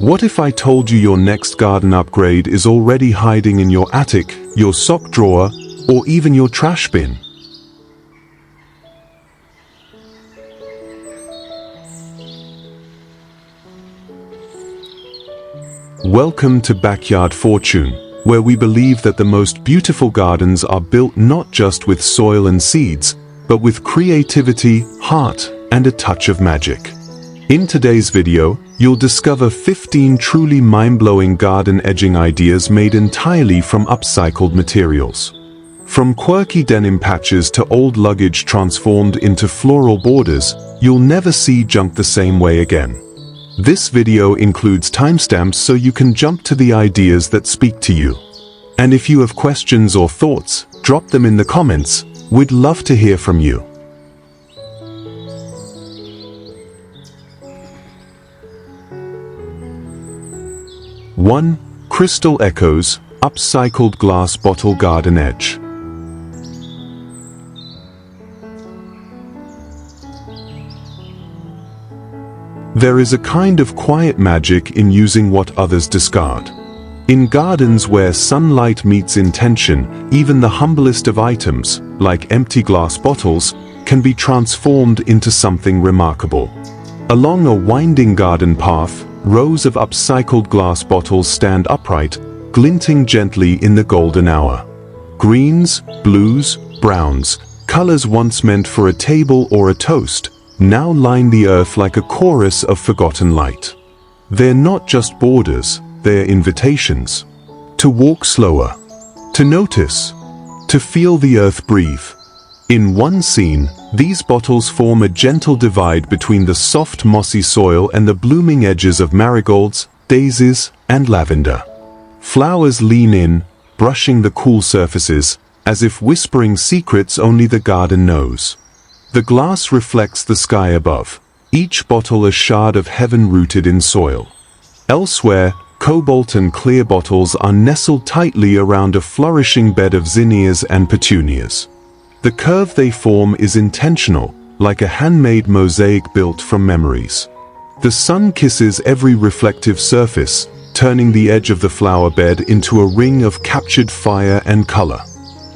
What if I told you your next garden upgrade is already hiding in your attic, your sock drawer, or even your trash bin? Welcome to Backyard Fortune, where we believe that the most beautiful gardens are built not just with soil and seeds, but with creativity, heart, and a touch of magic. In today's video, you'll discover 15 truly mind-blowing garden edging ideas made entirely from upcycled materials. From quirky denim patches to old luggage transformed into floral borders, you'll never see junk the same way again. This video includes timestamps so you can jump to the ideas that speak to you. And if you have questions or thoughts, drop them in the comments. We'd love to hear from you. One, Crystal Echoes, Upcycled Glass Bottle Garden Edge. There is a kind of quiet magic in using what others discard. In gardens where sunlight meets intention, even the humblest of items, like empty glass bottles, can be transformed into something remarkable. Along a winding garden path, rows of upcycled glass bottles stand upright, glinting gently in the golden hour. Greens, blues, browns, colors once meant for a table or a toast, now line the earth like a chorus of forgotten light. They're not just borders, they're invitations. To walk slower, to notice, to feel the earth breathe. In one scene, these bottles form a gentle divide between the soft mossy soil and the blooming edges of marigolds, daisies, and lavender. Flowers lean in, brushing the cool surfaces, as if whispering secrets only the garden knows. The glass reflects the sky above, each bottle a shard of heaven rooted in soil. Elsewhere, cobalt and clear bottles are nestled tightly around a flourishing bed of zinnias and petunias. The curve they form is intentional, like a handmade mosaic built from memories. The sun kisses every reflective surface, turning the edge of the flower bed into a ring of captured fire and color.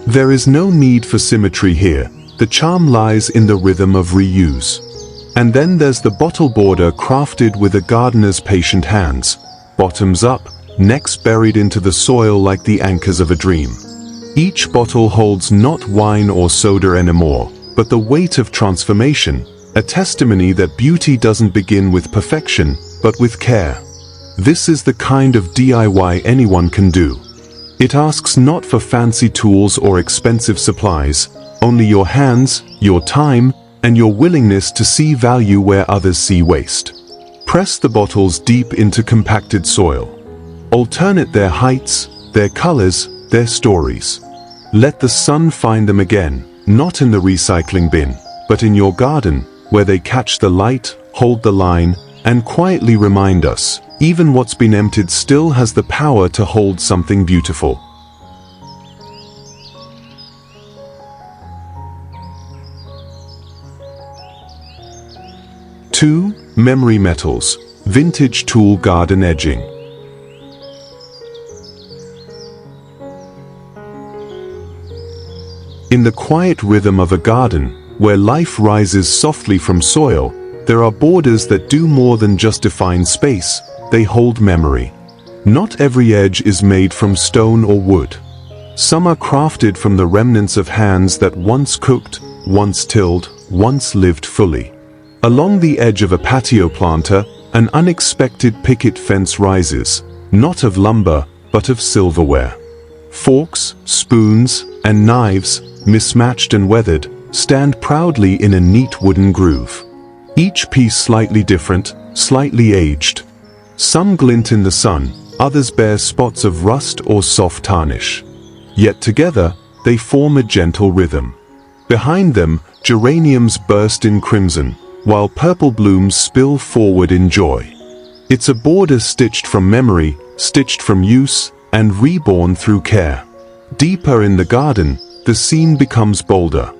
There is no need for symmetry here. The charm lies in the rhythm of reuse. And then there's the bottle border crafted with a gardener's patient hands, bottoms up, necks buried into the soil like the anchors of a dream. Each bottle holds not wine or soda anymore, but the weight of transformation, a testimony that beauty doesn't begin with perfection, but with care. This is the kind of DIY anyone can do. It asks not for fancy tools or expensive supplies, only your hands, your time, and your willingness to see value where others see waste. Press the bottles deep into compacted soil. Alternate their heights, their colors, their stories. Let the sun find them again, not in the recycling bin, but in your garden, where they catch the light, hold the line, and quietly remind us, even what's been emptied still has the power to hold something beautiful. Two, Memory Metals, Vintage Tool Garden Edging. In the quiet rhythm of a garden, where life rises softly from soil, there are borders that do more than just define space, they hold memory. Not every edge is made from stone or wood. Some are crafted from the remnants of hands that once cooked, once tilled, once lived fully. Along the edge of a patio planter, an unexpected picket fence rises, not of lumber, but of silverware. Forks, spoons, and knives, mismatched and weathered, stand proudly in a neat wooden groove. Each piece slightly different, slightly aged. Some glint in the sun, others bear spots of rust or soft tarnish. Yet together, they form a gentle rhythm. Behind them, geraniums burst in crimson, while purple blooms spill forward in joy. It's a border stitched from memory, stitched from use, and reborn through care. Deeper in the garden, the scene becomes bolder.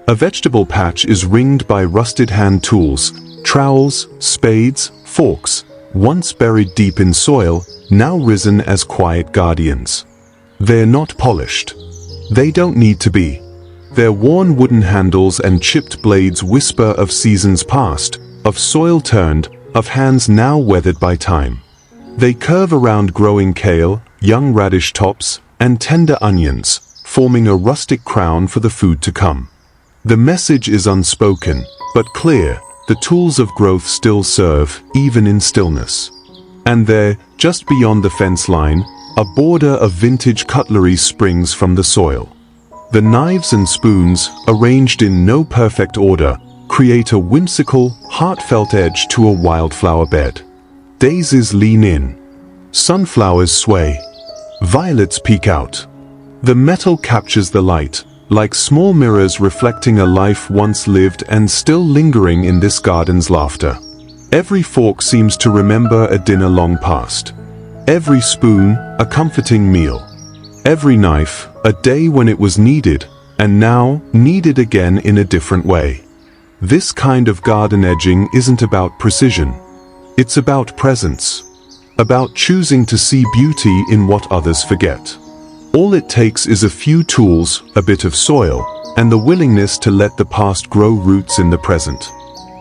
A vegetable patch is ringed by rusted hand tools, trowels, spades, forks, once buried deep in soil, now risen as quiet guardians. They're not polished. They don't need to be. Their worn wooden handles and chipped blades whisper of seasons past, of soil turned, of hands now weathered by time. They curve around growing kale, young radish tops, and tender onions, forming a rustic crown for the food to come. The message is unspoken, but clear. The tools of growth still serve, even in stillness. And there, just beyond the fence line, a border of vintage cutlery springs from the soil. The knives and spoons, arranged in no perfect order, create a whimsical, heartfelt edge to a wildflower bed. Daisies lean in. Sunflowers sway. Violets peek out. The metal captures the light, like small mirrors reflecting a life once lived and still lingering in this garden's laughter. Every fork seems to remember a dinner long past. Every spoon, a comforting meal. Every knife, a day when it was needed, and now needed again in a different way. This kind of garden edging isn't about precision. It's about presence. About choosing to see beauty in what others forget. All it takes is a few tools, a bit of soil, and the willingness to let the past grow roots in the present.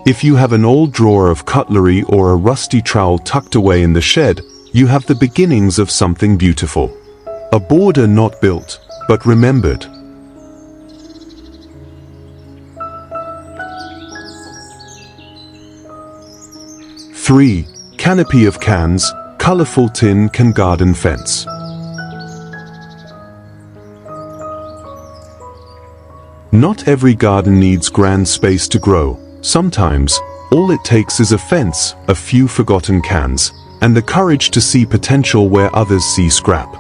If you have an old drawer of cutlery or a rusty trowel tucked away in the shed, you have the beginnings of something beautiful. A border not built, but remembered. Three, canopy of cans, colorful tin can garden fence. Not every garden needs grand space to grow. Sometimes, all it takes is a fence, a few forgotten cans, and the courage to see potential where others see scrap.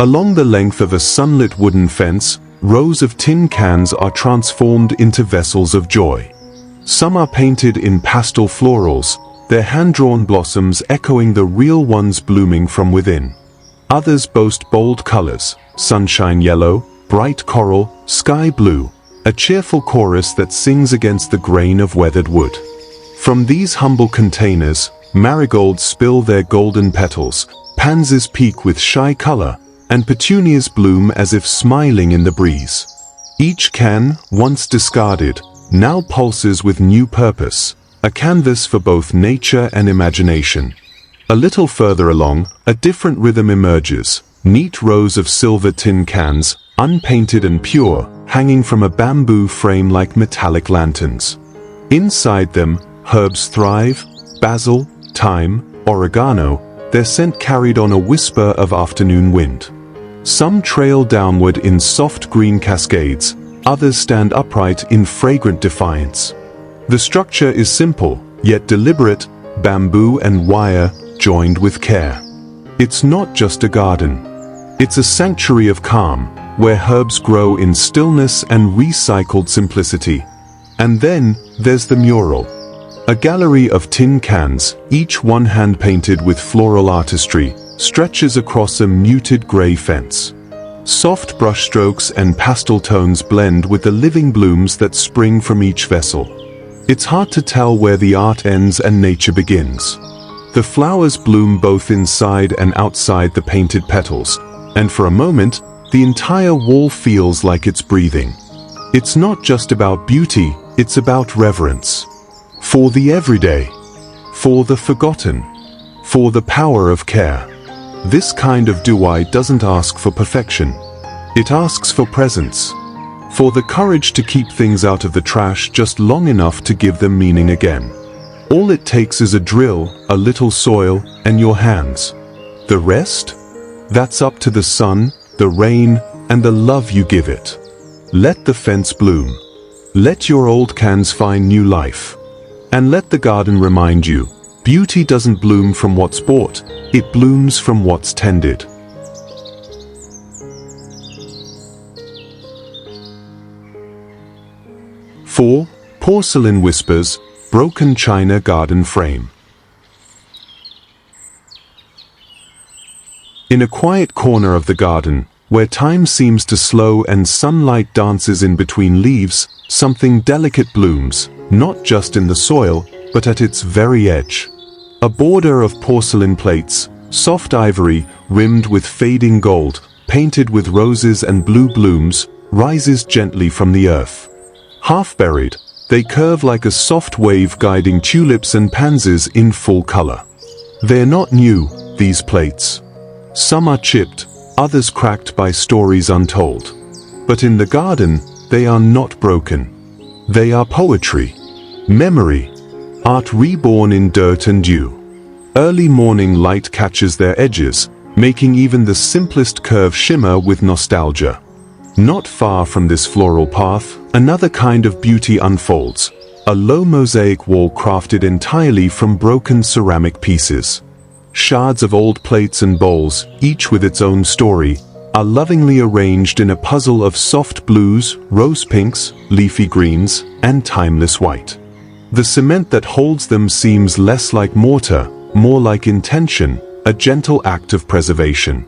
Along the length of a sunlit wooden fence, rows of tin cans are transformed into vessels of joy. Some are painted in pastel florals, their hand-drawn blossoms echoing the real ones blooming from within. Others boast bold colors, sunshine yellow, bright coral, sky blue, a cheerful chorus that sings against the grain of weathered wood. From these humble containers, marigolds spill their golden petals, pansies peek with shy color, and petunias bloom as if smiling in the breeze. Each can, once discarded, now pulses with new purpose, a canvas for both nature and imagination. A little further along, a different rhythm emerges, neat rows of silver tin cans, unpainted and pure, hanging from a bamboo frame like metallic lanterns. Inside them, herbs thrive, basil, thyme, oregano, their scent carried on a whisper of afternoon wind. Some trail downward in soft green cascades, others stand upright in fragrant defiance. The structure is simple, yet deliberate, bamboo and wire joined with care. It's not just a garden. It's a sanctuary of calm, where herbs grow in stillness and recycled simplicity. And then, there's the mural. A gallery of tin cans, each one hand-painted with floral artistry, stretches across a muted gray fence. Soft brushstrokes and pastel tones blend with the living blooms that spring from each vessel. It's hard to tell where the art ends and nature begins. The flowers bloom both inside and outside the painted petals, and for a moment, the entire wall feels like it's breathing. It's not just about beauty, it's about reverence. For the everyday, for the forgotten, for the power of care. This kind of DIY doesn't ask for perfection. It asks for presence. For the courage to keep things out of the trash just long enough to give them meaning again. All it takes is a drill, a little soil, and your hands. The rest? That's up to the sun, the rain, and the love you give it. Let the fence bloom. Let your old cans find new life. And let the garden remind you, beauty doesn't bloom from what's bought, it blooms from what's tended. Four, porcelain whispers, broken china garden frame. In a quiet corner of the garden, where time seems to slow and sunlight dances in between leaves, something delicate blooms, not just in the soil, but at its very edge. A border of porcelain plates, soft ivory, rimmed with fading gold, painted with roses and blue blooms, rises gently from the earth. Half buried, they curve like a soft wave guiding tulips and pansies in full color. They're not new, these plates. Some are chipped, others cracked by stories untold. But in the garden, they are not broken. They are poetry, memory, art reborn in dirt and dew. Early morning light catches their edges, making even the simplest curve shimmer with nostalgia. Not far from this floral path, another kind of beauty unfolds. A low mosaic wall crafted entirely from broken ceramic pieces. Shards of old plates and bowls, each with its own story, are lovingly arranged in a puzzle of soft blues, rose pinks, leafy greens, and timeless white. The cement that holds them seems less like mortar, more like intention, a gentle act of preservation.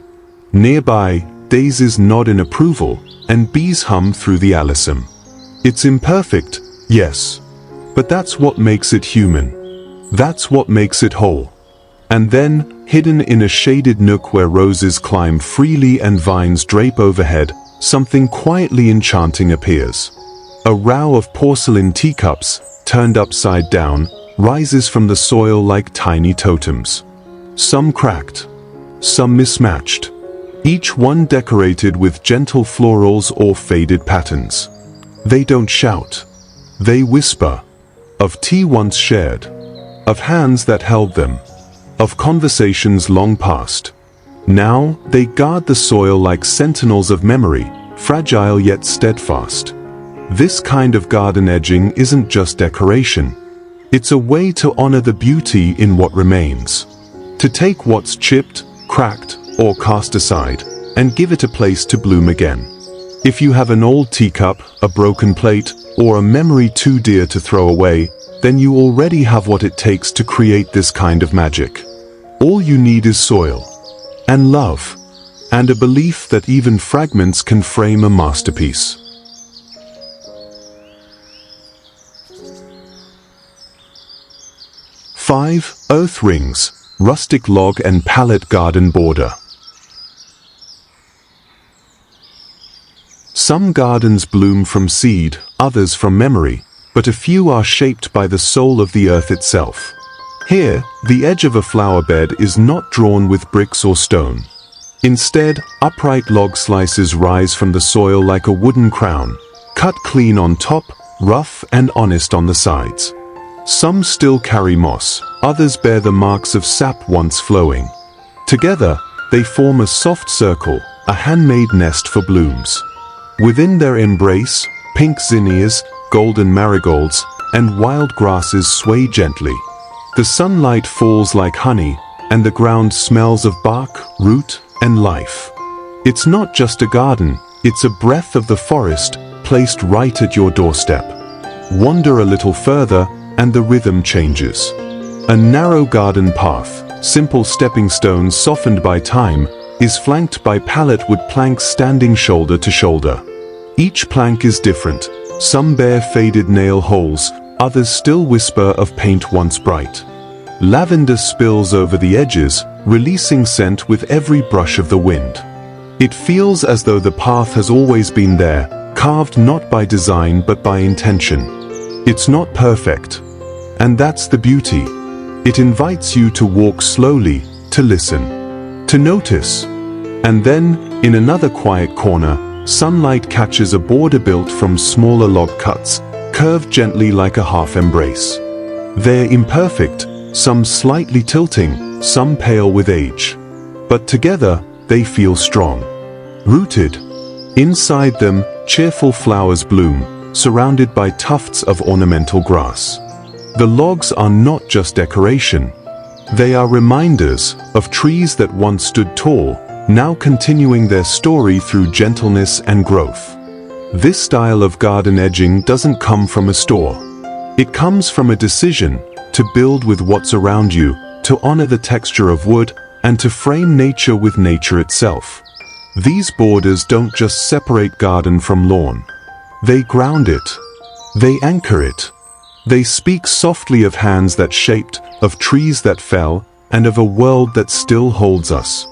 Nearby, daisies nod in approval, and bees hum through the alyssum. It's imperfect, yes, but that's what makes it human. That's what makes it whole. And then, hidden in a shaded nook where roses climb freely and vines drape overhead, something quietly enchanting appears. A row of porcelain teacups, turned upside down, rises from the soil like tiny totems. Some cracked, some mismatched, each one decorated with gentle florals or faded patterns. They don't shout. They whisper. Of tea once shared. Of hands that held them. Of conversations long past. Now, they guard the soil like sentinels of memory, fragile yet steadfast. This kind of garden edging isn't just decoration. It's a way to honor the beauty in what remains. To take what's chipped, cracked, or cast aside, and give it a place to bloom again. If you have an old teacup, a broken plate, or a memory too dear to throw away, then you already have what it takes to create this kind of magic. All you need is soil, and love, and a belief that even fragments can frame a masterpiece. Five, earth rings, rustic log and pallet garden border. Some gardens bloom from seed, others from memory, but a few are shaped by the soul of the earth itself. Here, the edge of a flower bed is not drawn with bricks or stone. Instead, upright log slices rise from the soil like a wooden crown, cut clean on top, rough and honest on the sides. Some still carry moss, others bear the marks of sap once flowing. Together, they form a soft circle, a handmade nest for blooms. Within their embrace, pink zinnias, golden marigolds, and wild grasses sway gently. The sunlight falls like honey, and the ground smells of bark, root, and life. It's not just a garden, it's a breath of the forest, placed right at your doorstep. Wander a little further, and the rhythm changes. A narrow garden path, simple stepping stones softened by time, is flanked by pallet wood planks standing shoulder to shoulder. Each plank is different. Some bear faded nail holes, others still whisper of paint once bright. Lavender spills over the edges, releasing scent with every brush of the wind. It feels as though the path has always been there, carved not by design but by intention. It's not perfect, and that's the beauty. It invites you to walk slowly, to listen, to notice. And then, in another quiet corner, sunlight catches a border built from smaller log cuts, curved gently like a half embrace. They're imperfect, some slightly tilting, some pale with age. But together, they feel strong. Rooted. Inside them, cheerful flowers bloom, surrounded by tufts of ornamental grass. The logs are not just decoration. They are reminders of trees that once stood tall, now continuing their story through gentleness and growth. This style of garden edging doesn't come from a store. It comes from a decision to build with what's around you, to honor the texture of wood, and to frame nature with nature itself. These borders don't just separate garden from lawn. They ground it. They anchor it. They speak softly of hands that shaped, of trees that fell, and of a world that still holds us.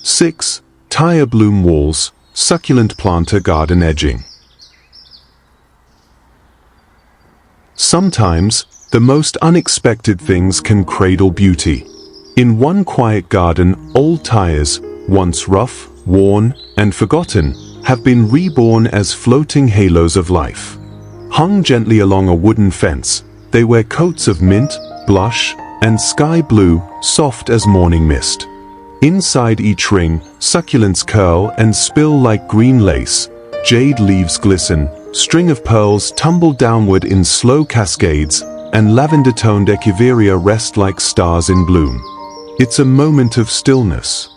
Six, tire bloom walls, succulent planter garden edging. Sometimes, the most unexpected things can cradle beauty. In one quiet garden, old tires, once rough, worn, and forgotten, have been reborn as floating halos of life. Hung gently along a wooden fence, they wear coats of mint, blush, and sky blue, soft as morning mist. Inside each ring, succulents curl and spill like green lace, jade leaves glisten, string of pearls tumble downward in slow cascades, and lavender-toned echeveria rest like stars in bloom. It's a moment of stillness.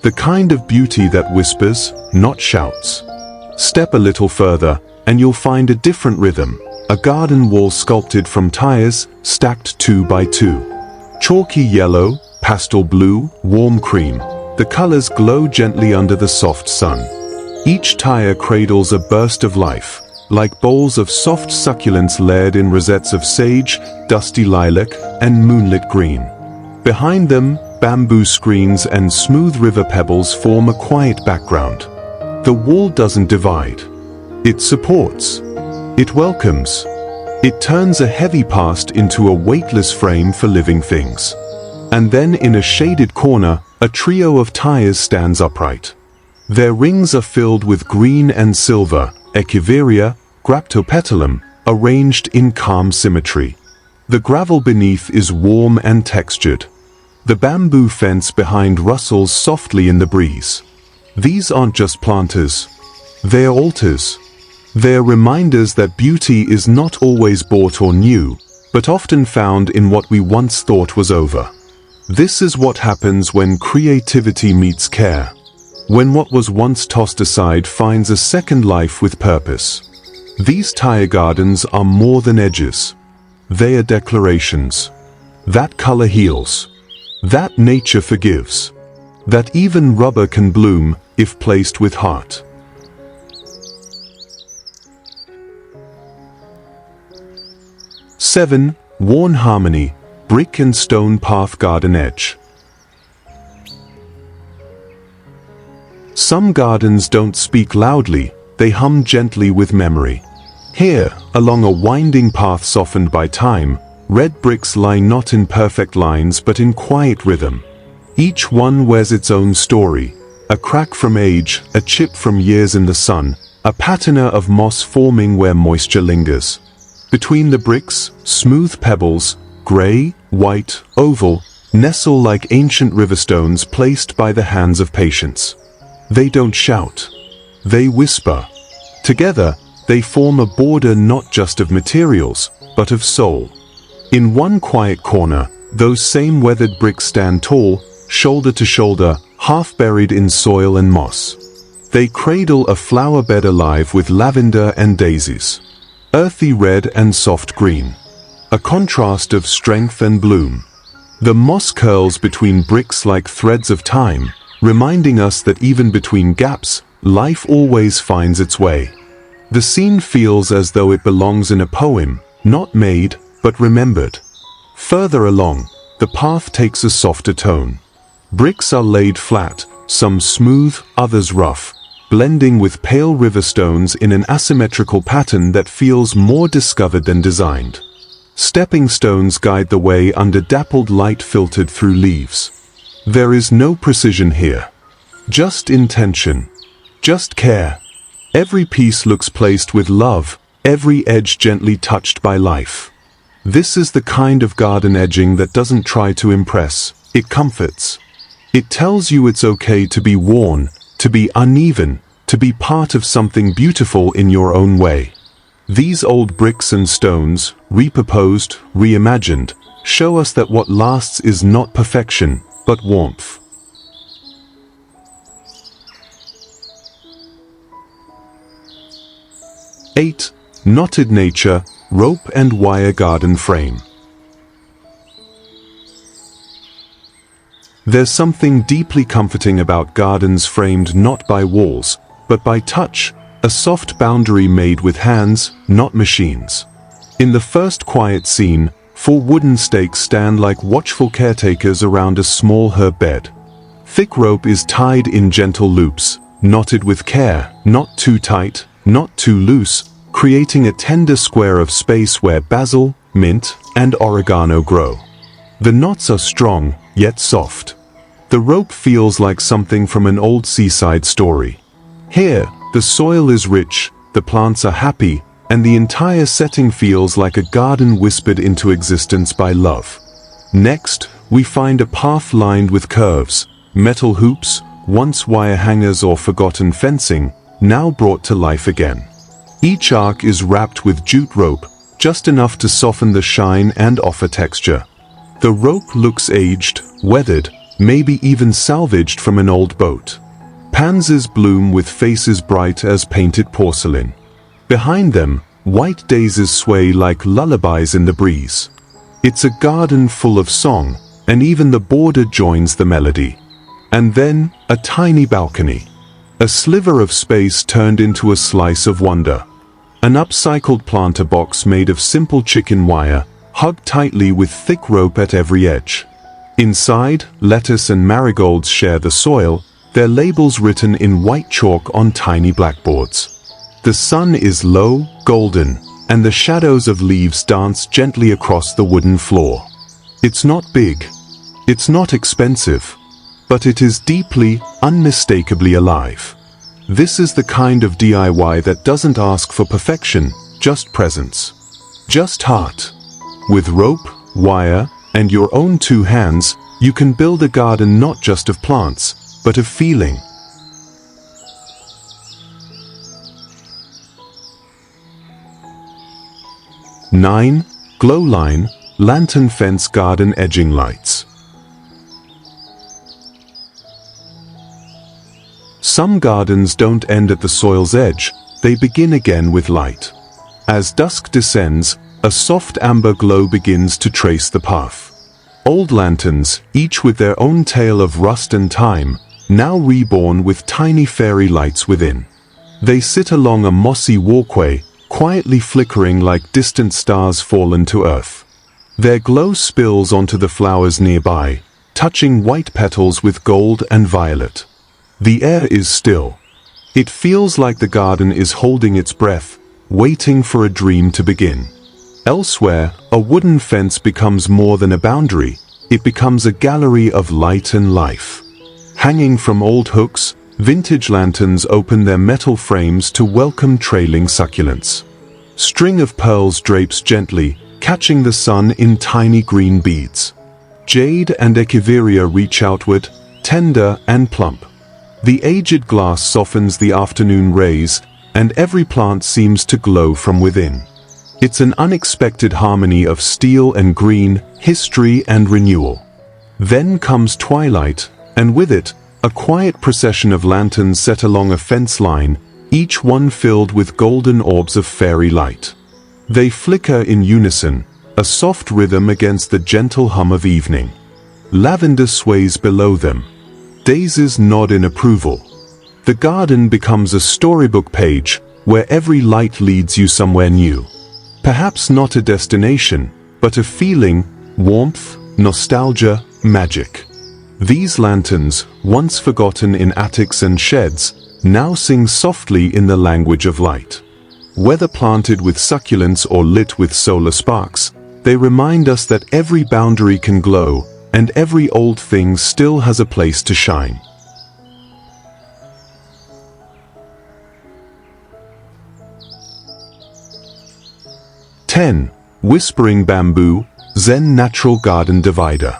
The kind of beauty that whispers, not shouts. Step a little further, and you'll find a different rhythm, a garden wall sculpted from tires, stacked 2 by 2. Chalky yellow, pastel blue, warm cream. The colors glow gently under the soft sun. Each tire cradles a burst of life, like bowls of soft succulents layered in rosettes of sage, dusty lilac, and moonlit green. Behind them, bamboo screens and smooth river pebbles form a quiet background. The wall doesn't divide. It supports. It welcomes. It turns a heavy past into a weightless frame for living things. And then in a shaded corner, a trio of tires stands upright. Their rings are filled with green and silver, echeveria, graptopetalum, arranged in calm symmetry. The gravel beneath is warm and textured. The bamboo fence behind rustles softly in the breeze. These aren't just planters. They're altars. They're reminders that beauty is not always bought or new, but often found in what we once thought was over. This is what happens when creativity meets care. When what was once tossed aside finds a second life with purpose. These tire gardens are more than edges. They are declarations. That color heals. That nature forgives. That even rubber can bloom if placed with heart. Seven, worn harmony, brick and stone path garden edge. Some gardens don't speak loudly, they hum gently with memory. Here, along a winding path softened by time, red bricks lie not in perfect lines but in quiet rhythm. Each one wears its own story, a crack from age, a chip from years in the sun, a patina of moss forming where moisture lingers. Between the bricks, smooth pebbles, gray, white, oval, nestle like ancient riverstones placed by the hands of patience. They don't shout. They whisper. Together, they form a border not just of materials, but of soul. In one quiet corner, those same weathered bricks stand tall, shoulder to shoulder, half buried in soil and moss. They cradle a flower bed alive with lavender and daisies. Earthy red and soft green. A contrast of strength and bloom. The moss curls between bricks like threads of time, reminding us that even between gaps, life always finds its way. The scene feels as though it belongs in a poem, not made, but remembered. Further along, the path takes a softer tone. Bricks are laid flat, some smooth, others rough, blending with pale river stones in an asymmetrical pattern that feels more discovered than designed. Stepping stones guide the way under dappled light filtered through leaves. There is no precision here. Just intention. Just care. Every piece looks placed with love, every edge gently touched by life. This is the kind of garden edging that doesn't try to impress, it comforts. It tells you it's okay to be worn, to be uneven, to be part of something beautiful in your own way. These old bricks and stones, repurposed, reimagined, show us that what lasts is not perfection, but warmth. Eight, knotted nature, rope and wire garden frame. There's something deeply comforting about gardens framed not by walls, but by touch, a soft boundary made with hands, not machines. In the first quiet scene, 4 wooden stakes stand like watchful caretakers around a small herb bed. Thick rope is tied in gentle loops, knotted with care, not too tight, not too loose, creating a tender square of space where basil, mint, and oregano grow. The knots are strong, yet soft. The rope feels like something from an old seaside story. Here, the soil is rich, the plants are happy, and the entire setting feels like a garden whispered into existence by love. Next, we find a path lined with curves, metal hoops, once wire hangers or forgotten fencing, now brought to life again. Each arc is wrapped with jute rope, just enough to soften the shine and offer texture. The rope looks aged, weathered, maybe even salvaged from an old boat. Pansies bloom with faces bright as painted porcelain. Behind them, white daisies sway like lullabies in the breeze. It's a garden full of song, and even the border joins the melody. And then, a tiny balcony. A sliver of space turned into a slice of wonder. An upcycled planter box made of simple chicken wire, hugged tightly with thick rope at every edge. Inside, lettuce and marigolds share the soil, their labels written in white chalk on tiny blackboards. The sun is low, golden, and the shadows of leaves dance gently across the wooden floor. It's not big. It's not expensive. But it is deeply, unmistakably alive. This is the kind of DIY that doesn't ask for perfection, just presence. Just heart. With rope, wire, and your own 2 hands, you can build a garden not just of plants, but of feeling. Nine, glow line, lantern fence garden edging lights. Some gardens don't end at the soil's edge, they begin again with light. As dusk descends, a soft amber glow begins to trace the path. Old lanterns, each with their own tale of rust and time, now reborn with tiny fairy lights within. They sit along a mossy walkway, quietly flickering like distant stars fallen to earth. Their glow spills onto the flowers nearby, touching white petals with gold and violet. The air is still. It feels like the garden is holding its breath, waiting for a dream to begin. Elsewhere, a wooden fence becomes more than a boundary, it becomes a gallery of light and life. Hanging from old hooks, vintage lanterns open their metal frames to welcome trailing succulents. String of pearls drapes gently, catching the sun in tiny green beads. Jade and echeveria reach outward, tender and plump. The aged glass softens the afternoon rays, and every plant seems to glow from within. It's an unexpected harmony of steel and green, history and renewal. Then comes twilight, and with it, a quiet procession of lanterns set along a fence line, each one filled with golden orbs of fairy light. They flicker in unison, a soft rhythm against the gentle hum of evening. Lavender sways below them. Daisies nod in approval. The garden becomes a storybook page, where every light leads you somewhere new. Perhaps not a destination, but a feeling, warmth, nostalgia, magic. These lanterns, once forgotten in attics and sheds, now sing softly in the language of light. Whether planted with succulents or lit with solar sparks, they remind us that every boundary can glow, and every old thing still has a place to shine. Ten, whispering bamboo, Zen natural garden divider.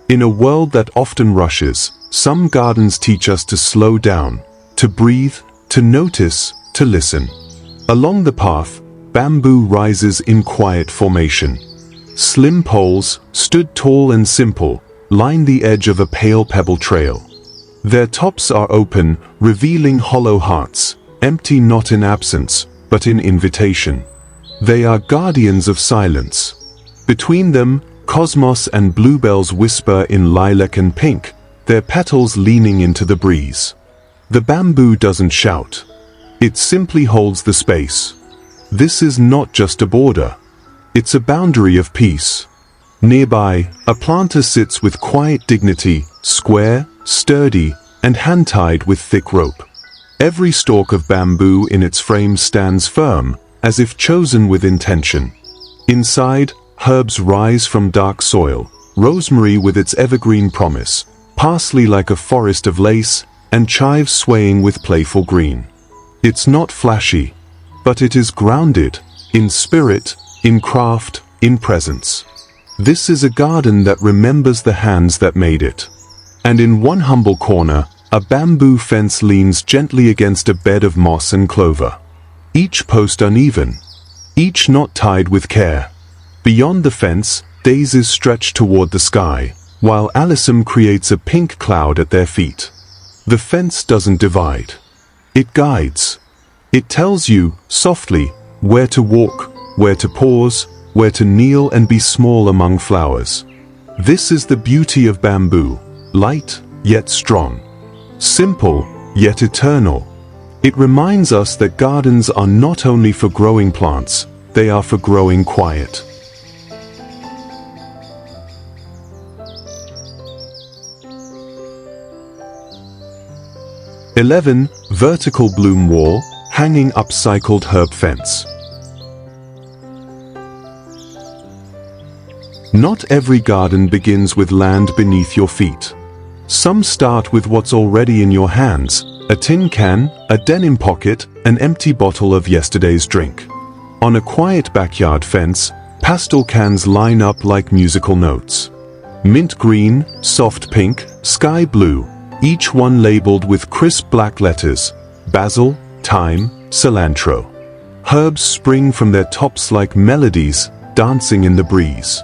In a world that often rushes, some gardens teach us to slow down, to breathe, to notice, to listen. Along the path, bamboo rises in quiet formation. Slim poles, stood tall and simple, line the edge of a pale pebble trail. Their tops are open, revealing hollow hearts, empty not in absence, but in invitation. They are guardians of silence. Between them, cosmos and bluebells whisper in lilac and pink, their petals leaning into the breeze. The bamboo doesn't shout. It simply holds the space. This is not just a border. It's a boundary of peace. Nearby, a planter sits with quiet dignity, square, sturdy, and hand-tied with thick rope. Every stalk of bamboo in its frame stands firm, as if chosen with intention. Inside, herbs rise from dark soil, rosemary with its evergreen promise, parsley like a forest of lace, and chives swaying with playful green. It's not flashy, but it is grounded, in spirit, in craft, in presence. This is a garden that remembers the hands that made it. And in one humble corner, a bamboo fence leans gently against a bed of moss and clover. Each post uneven, each knot tied with care. Beyond the fence, daisies stretch toward the sky, while alyssum creates a pink cloud at their feet. The fence doesn't divide. It guides. It tells you, softly, where to walk, where to pause, where to kneel and be small among flowers. This is the beauty of bamboo, light, yet strong. Simple, yet eternal. It reminds us that gardens are not only for growing plants, they are for growing quiet. (11) Vertical bloom wall, hanging upcycled herb fence. Not every garden begins with land beneath your feet. Some start with what's already in your hands: a tin can, a denim pocket, an empty bottle of yesterday's drink. On a quiet backyard fence, pastel cans line up like musical notes. Mint green, soft pink, sky blue, each one labeled with crisp black letters: basil, thyme, cilantro. Herbs spring from their tops like melodies, dancing in the breeze.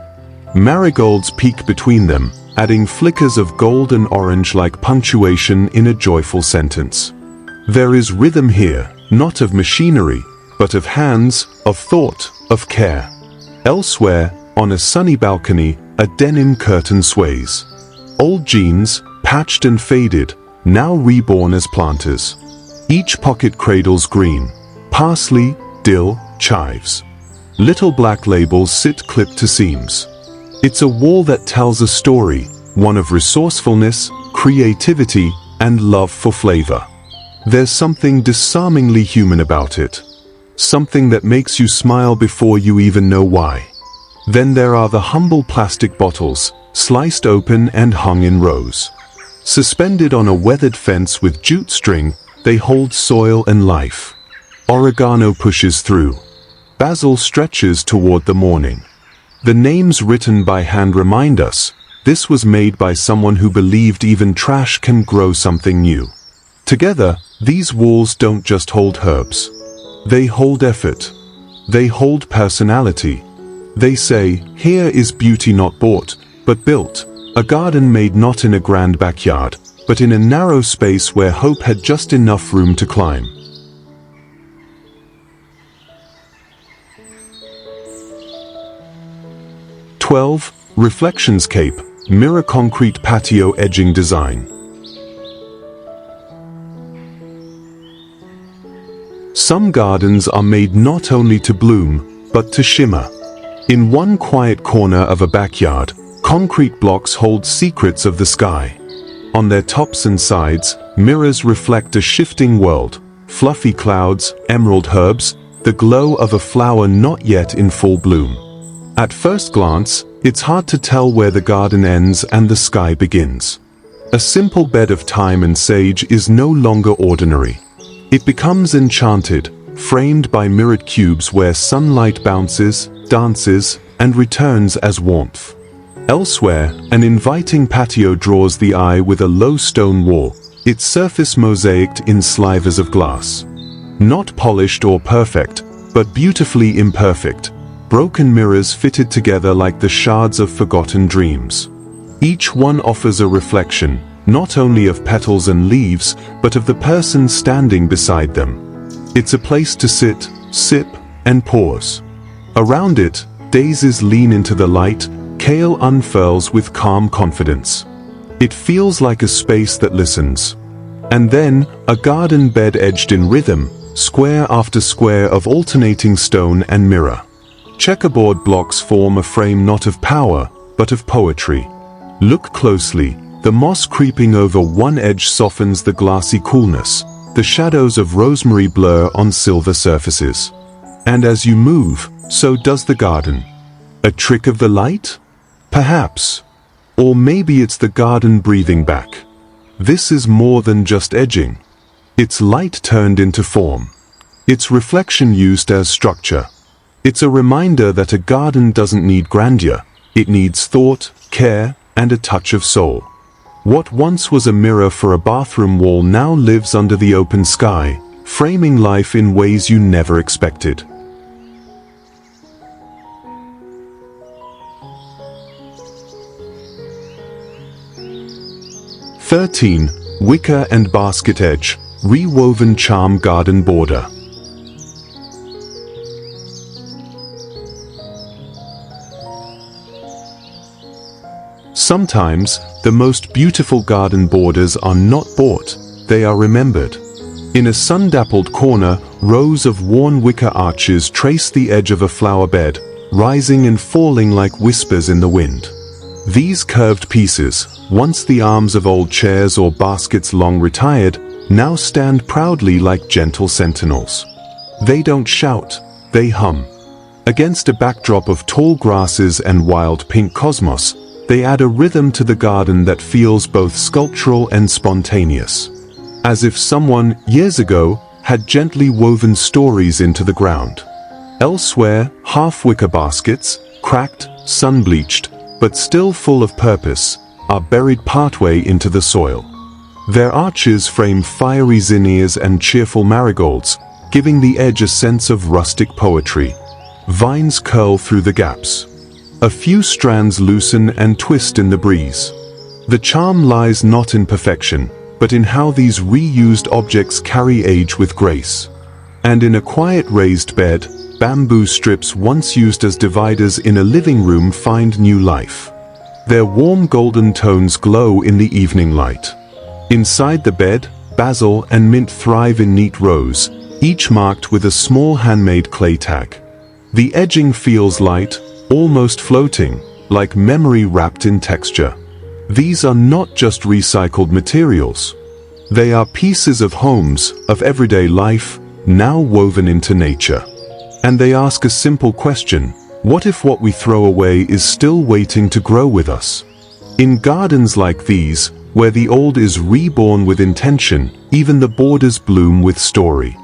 Marigolds peek between them, adding flickers of gold and orange like punctuation in a joyful sentence. There is rhythm here, not of machinery, but of hands, of thought, of care. Elsewhere, on a sunny balcony, a denim curtain sways. Old jeans, patched and faded, now reborn as planters. Each pocket cradles green, parsley, dill, chives. Little black labels sit clipped to seams. It's a wall that tells a story, one of resourcefulness, creativity, and love for flavor. There's something disarmingly human about it. Something that makes you smile before you even know why. Then there are the humble plastic bottles, sliced open and hung in rows. Suspended on a weathered fence with jute string, they hold soil and life. Oregano pushes through. Basil stretches toward the morning. The names written by hand remind us, this was made by someone who believed even trash can grow something new. Together, these walls don't just hold herbs. They hold effort. They hold personality. They say, here is beauty not bought, but built. A garden made not in a grand backyard, but in a narrow space where hope had just enough room to climb. (12) Reflections Cape, mirror concrete patio edging design. Some gardens are made not only to bloom, but to shimmer. In one quiet corner of a backyard, concrete blocks hold secrets of the sky. On their tops and sides, mirrors reflect a shifting world: fluffy clouds, emerald herbs, the glow of a flower not yet in full bloom. At first glance, it's hard to tell where the garden ends and the sky begins. A simple bed of thyme and sage is no longer ordinary. It becomes enchanted, framed by mirrored cubes where sunlight bounces, dances, and returns as warmth. Elsewhere, an inviting patio draws the eye with a low stone wall, its surface mosaicked in slivers of glass. Not polished or perfect, but beautifully imperfect. Broken mirrors fitted together like the shards of forgotten dreams. Each one offers a reflection, not only of petals and leaves, but of the person standing beside them. It's a place to sit, sip, and pause. Around it, daisies lean into the light, kale unfurls with calm confidence. It feels like a space that listens. And then, a garden bed edged in rhythm, square after square of alternating stone and mirror. Checkerboard blocks form a frame not of power, but of poetry. Look closely. The moss creeping over one edge softens the glassy coolness. The shadows of rosemary blur on silver surfaces. And as you move, so does the garden. A trick of the light? Perhaps. Or maybe it's the garden breathing back. This is more than just edging. It's light turned into form. It's reflection used as structure. It's a reminder that a garden doesn't need grandeur. It needs thought, care, and a touch of soul. What once was a mirror for a bathroom wall now lives under the open sky, framing life in ways you never expected. (13) Wicker and basket edge, rewoven charm garden border. Sometimes, the most beautiful garden borders are not bought, they are remembered. In a sun-dappled corner, rows of worn wicker arches trace the edge of a flower bed, rising and falling like whispers in the wind. These curved pieces, once the arms of old chairs or baskets long retired, now stand proudly like gentle sentinels. They don't shout, they hum. Against a backdrop of tall grasses and wild pink cosmos, they add a rhythm to the garden that feels both sculptural and spontaneous. As if someone, years ago, had gently woven stories into the ground. Elsewhere, half-wicker baskets, cracked, sun-bleached, but still full of purpose, are buried partway into the soil. Their arches frame fiery zinnias and cheerful marigolds, giving the edge a sense of rustic poetry. Vines curl through the gaps. A few strands loosen and twist in the breeze. The charm lies not in perfection, but in how these reused objects carry age with grace. And in a quiet raised bed, bamboo strips once used as dividers in a living room find new life. Their warm golden tones glow in the evening light. Inside the bed, basil and mint thrive in neat rows, each marked with a small handmade clay tag. The edging feels light, almost floating, like memory wrapped in texture. These are not just recycled materials. They are pieces of homes, of everyday life, now woven into nature. And they ask a simple question: what if what we throw away is still waiting to grow with us? In gardens like these, where the old is reborn with intention, even the borders bloom with story.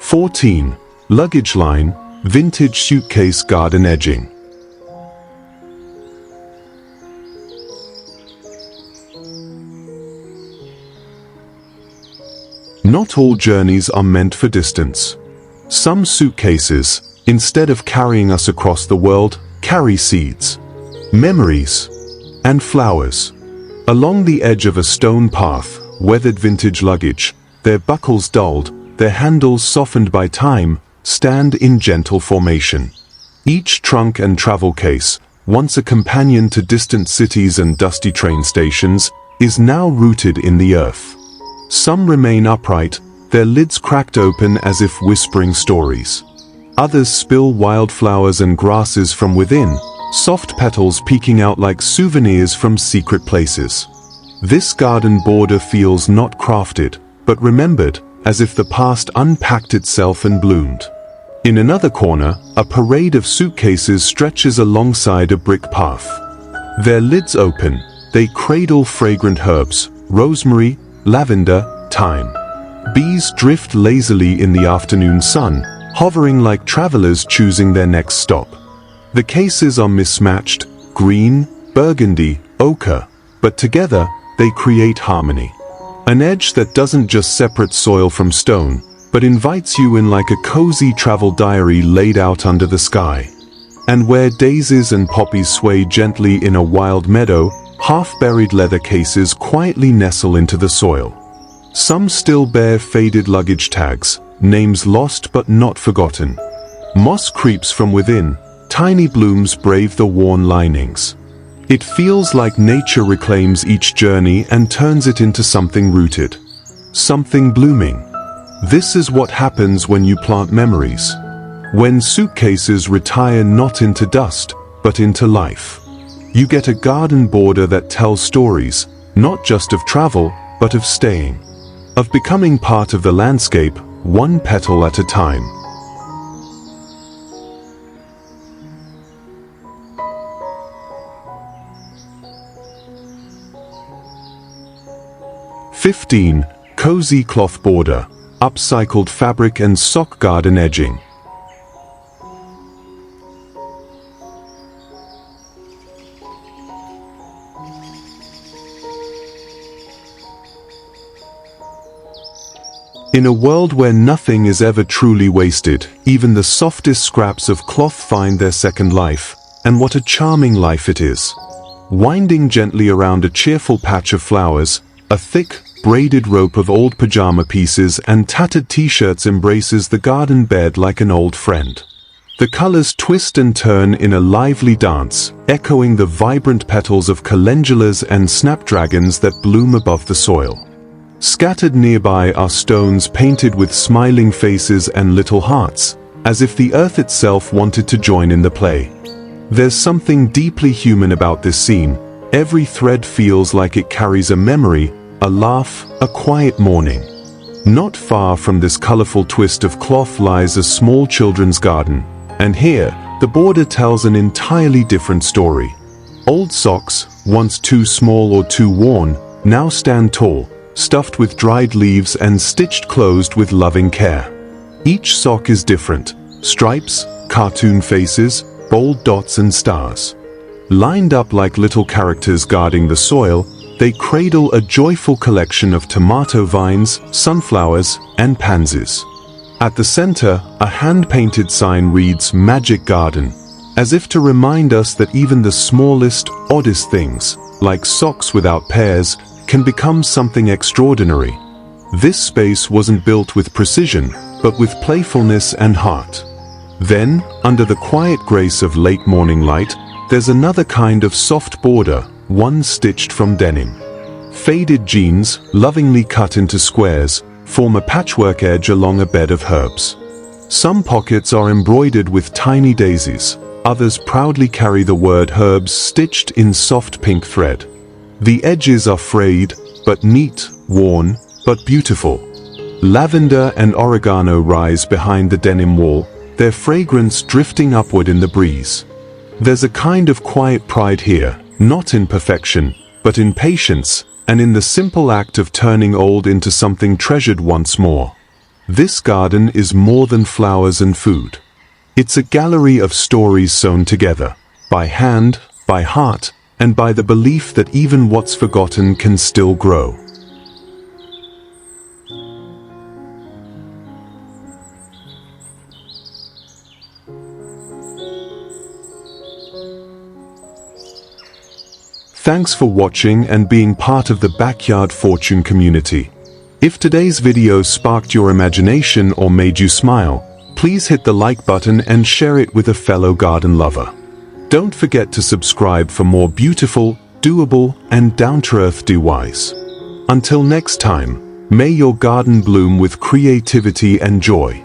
(14) Luggage line, vintage suitcase garden edging. Not all journeys are meant for distance. Some suitcases, instead of carrying us across the world, carry seeds, memories, and flowers. Along the edge of a stone path, weathered vintage luggage, their buckles dulled, their handles softened by time, stand in gentle formation. Each trunk and travel case, once a companion to distant cities and dusty train stations, is now rooted in the earth. Some remain upright, their lids cracked open as if whispering stories. Others spill wildflowers and grasses from within, soft petals peeking out like souvenirs from secret places. This garden border feels not crafted, but remembered, as if the past unpacked itself and bloomed. In another corner, a parade of suitcases stretches alongside a brick path. Their lids open, they cradle fragrant herbs, rosemary, lavender, thyme. Bees drift lazily in the afternoon sun, hovering like travelers choosing their next stop. The cases are mismatched, green, burgundy, ochre, but together, they create harmony. An edge that doesn't just separate soil from stone, but invites you in like a cozy travel diary laid out under the sky. And where daisies and poppies sway gently in a wild meadow, half-buried leather cases quietly nestle into the soil. Some still bear faded luggage tags, names lost but not forgotten. Moss creeps from within, tiny blooms brave the worn linings. It feels like nature reclaims each journey and turns it into something rooted. Something blooming. This is what happens when you plant memories. When suitcases retire not into dust, but into life. You get a garden border that tells stories, not just of travel, but of staying. Of becoming part of the landscape, one petal at a time. (15) Cozy cloth border, upcycled fabric and sock garden edging. In a world where nothing is ever truly wasted, even the softest scraps of cloth find their second life, and what a charming life it is. Winding gently around a cheerful patch of flowers, a thick, braided rope of old pajama pieces and tattered t-shirts embraces the garden bed like an old friend. The colors twist and turn in a lively dance, echoing the vibrant petals of calendulas and snapdragons that bloom above the soil. Scattered nearby are stones painted with smiling faces and little hearts, as if the earth itself wanted to join in the play. There's something deeply human about this scene. Every thread feels like it carries a memory, a laugh, a quiet morning. Not far from this colorful twist of cloth lies a small children's garden, and here, the border tells an entirely different story. Old socks, once too small or too worn, now stand tall, stuffed with dried leaves and stitched closed with loving care. Each sock is different, stripes, cartoon faces, bold dots and stars. Lined up like little characters guarding the soil, they cradle a joyful collection of tomato vines, sunflowers, and pansies. At the center, a hand-painted sign reads "Magic Garden," as if to remind us that even the smallest, oddest things, like socks without pairs, can become something extraordinary. This space wasn't built with precision, but with playfulness and heart. Then, under the quiet grace of late morning light, there's another kind of soft border, one stitched from denim. Faded jeans, lovingly cut into squares, form a patchwork edge along a bed of herbs. Some pockets are embroidered with tiny daisies, others proudly carry the word herbs stitched in soft pink thread. The edges are frayed, but neat, worn, but beautiful. Lavender and oregano rise behind the denim wall, their fragrance drifting upward in the breeze. There's a kind of quiet pride here, not in perfection, but in patience, and in the simple act of turning old into something treasured once more. This garden is more than flowers and food. It's a gallery of stories sewn together, by hand, by heart, and by the belief that even what's forgotten can still grow. Thanks for watching and being part of the Backyard Fortune community. If today's video sparked your imagination or made you smile, please hit the like button and share it with a fellow garden lover. Don't forget to subscribe for more beautiful, doable, and down-to-earth DIYs. Until next time, may your garden bloom with creativity and joy.